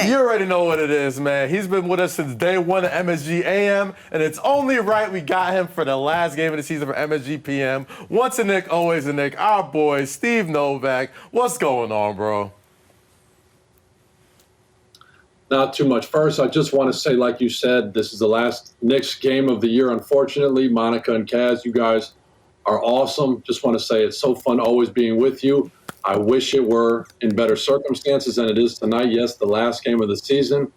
You already know what it is, man. He's been with us since day one of MSG AM, and it's only right we got him for the last game of the season for MSG PM. Once a Knick, always a Knick. Our boy, Steve Novak. What's going on, bro? Not too much. First, I just want to say, like you said, this is the last Knicks game of the year, unfortunately. Monica and Kaz, you guys are awesome. Just want to say it's so fun always being with you. I wish it were in better circumstances than it is tonight. Yes, the last game of the season,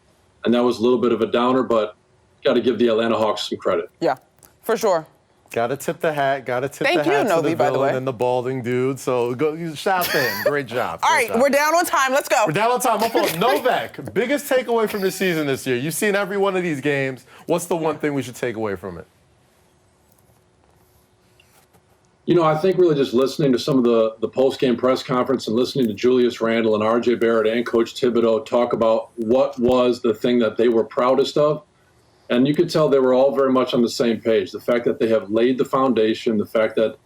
and that was a little bit of a downer, but got to give the Atlanta Hawks some credit. Yeah, for sure. Got to tip the hat. Got to tip Thank the hat you, to Novi, the by the villain way. and the balding dude. So go shout to him. Great job. All right, we're down on time. Let's go. We're down on time. My fault. Novak, biggest takeaway from the season this year. You've seen every one of these games. What's the one thing we should take away from it? You know, I think really just listening to some of the post-game press conference and listening to Julius Randle and R.J. Barrett and Coach Thibodeau talk about what was the thing that they were proudest of. And you could tell they were all very much on the same page. The fact that they have laid the foundation, the fact that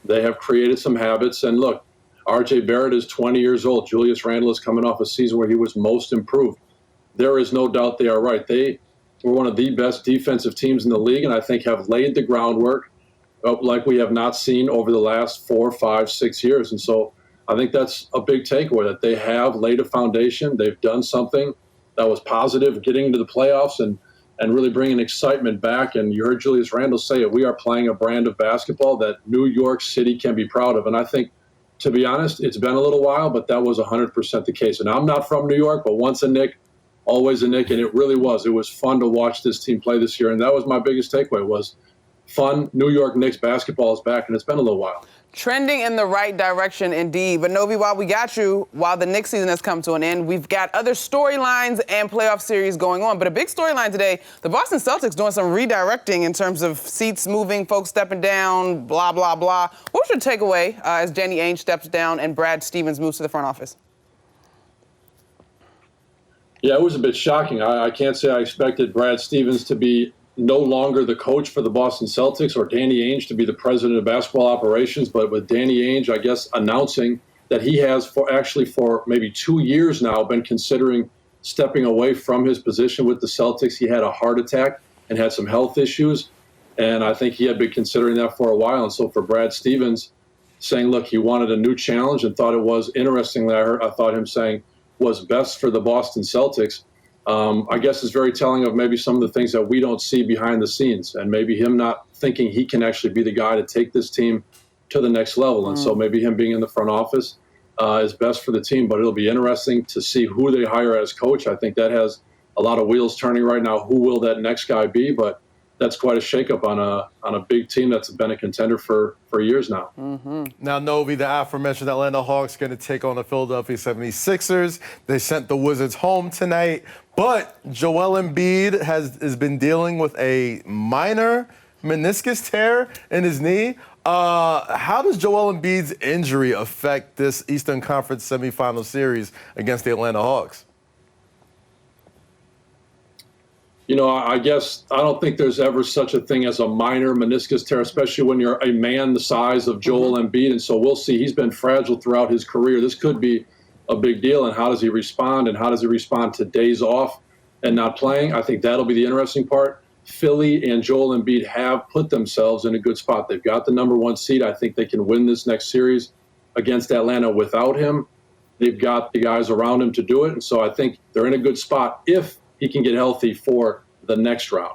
they have created some habits. And look, R.J. Barrett is 20 years old. Julius Randle is coming off a season where he was most improved. There is no doubt they are right. They were one of the best defensive teams in the league, and I think have laid the groundwork like we have not seen over the last 4, 5, 6 years. And so I think that's a big takeaway, that they have laid a foundation. They've done something that was positive, getting into the playoffs and really bringing excitement back. And you heard Julius Randle say it. We are playing a brand of basketball that New York City can be proud of. And I think, to be honest, it's been a little while, but that was 100% the case. And I'm not from New York, but once a Knick, always a Knick. And it really was. It was fun to watch this team play this year. And that was my biggest takeaway, was fun. New York Knicks basketball is back, and it's been a little while. Trending in the right direction, indeed. But Novi, while we got you, while the Knicks season has come to an end, we've got other storylines and playoff series going on. But a big storyline today, the Boston Celtics doing some redirecting in terms of seats moving, folks stepping down, blah, blah, blah. What was your takeaway as Danny Ainge steps down and Brad Stevens moves to the front office? Yeah, it was a bit shocking. I can't say I expected Brad Stevens to be no longer the coach for the Boston Celtics or Danny Ainge to be the president of basketball operations, but with Danny Ainge, I guess, announcing that he has for maybe 2 years now been considering stepping away from his position with the Celtics. He had a heart attack and had some health issues, and I think he had been considering that for a while. And so for Brad Stevens saying, look, he wanted a new challenge and thought it was interesting that I thought him saying was best for the Boston Celtics. I guess is very telling of maybe some of the things that we don't see behind the scenes, and maybe him not thinking he can actually be the guy to take this team to the next level. And so maybe him being in the front office is best for the team, but it'll be interesting to see who they hire as coach. I think that has a lot of wheels turning right now. Who will that next guy be? But that's quite a shakeup on a big team that's been a contender for years now. Mm-hmm. Now, Novi, the aforementioned Atlanta Hawks going to take on the Philadelphia 76ers. They sent the Wizards home tonight, but Joel Embiid has been dealing with a minor meniscus tear in his knee. How does Joel Embiid's injury affect this Eastern Conference semifinal series against the Atlanta Hawks? You know, I guess I don't think there's ever such a thing as a minor meniscus tear, especially when you're a man the size of Joel Embiid. And so we'll see. He's been fragile throughout his career. This could be a big deal. And how does he respond? And how does he respond to days off and not playing? I think that'll be the interesting part. Philly and Joel Embiid have put themselves in a good spot. They've got the #1 seed. I think they can win this next series against Atlanta without him. They've got the guys around him to do it. And so I think they're in a good spot if he can get healthy for the next round.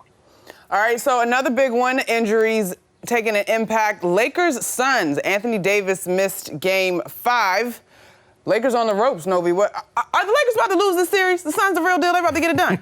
All right, so another big one, injuries taking an impact. Lakers-Suns. Anthony Davis missed Game 5. Lakers on the ropes, Novi. What, are the Lakers about to lose this series? The Suns the real deal. They're about to get it done.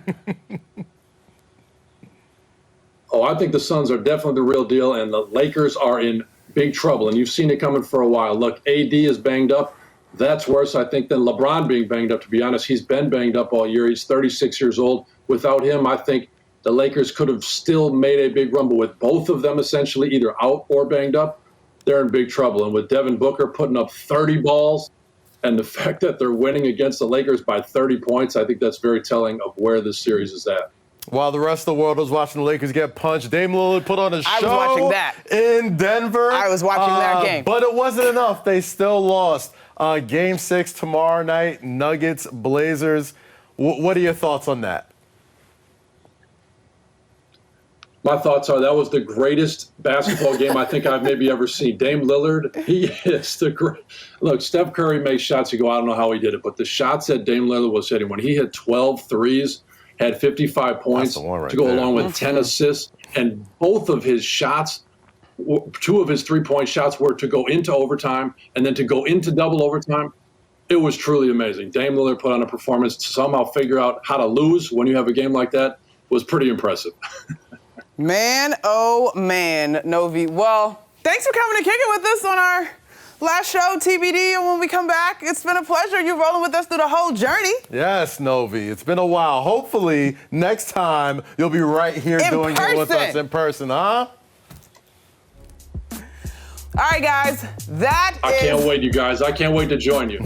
Oh, I think the Suns are definitely the real deal, and the Lakers are in big trouble, and you've seen it coming for a while. Look, AD is banged up. That's worse, I think, than LeBron being banged up, to be honest. He's been banged up all year. He's 36 years old. Without him, I think the Lakers could have still made a big run, but with both of them essentially either out or banged up, they're in big trouble. And with Devin Booker putting up 30 balls and the fact that they're winning against the Lakers by 30 points, I think that's very telling of where this series is at. While the rest of the world was watching the Lakers get punched, Dame Lillard put on a show I was watching that. in Denver. I was watching that game. But it wasn't enough. They still lost. Game 6 tomorrow night, Nuggets, Blazers. What are your thoughts on that? My thoughts are that was the greatest basketball game I think I've maybe ever seen. Dame Lillard, he is the great. Look, Steph Curry makes shots. You go, I don't know how he did it, but the shots that Dame Lillard was hitting, when he hit 12 threes, had 55 points right to go there. along with 10 assists, and both of his shots, 2 of his 3-point shots were to go into overtime and then to go into double overtime. It was truly amazing. Dame Lillard put on a performance to somehow figure out how to lose when you have a game like that was pretty impressive. Man, oh man, Novi. Well, thanks for coming to kick it with us on our last show, TBD. And when we come back, it's been a pleasure. You rolling with us through the whole journey. Yes, Novi. It's been a while. Hopefully, next time you'll be right here doing it with us in person, huh? All right, guys. I can't wait, you guys. I can't wait to join you.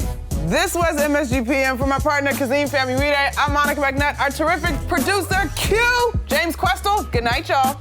This was MSG PM. For my partner, Kazeem Famuyide, I'm Monica McNutt. Our terrific producer, Q, James Questel. Good night, y'all.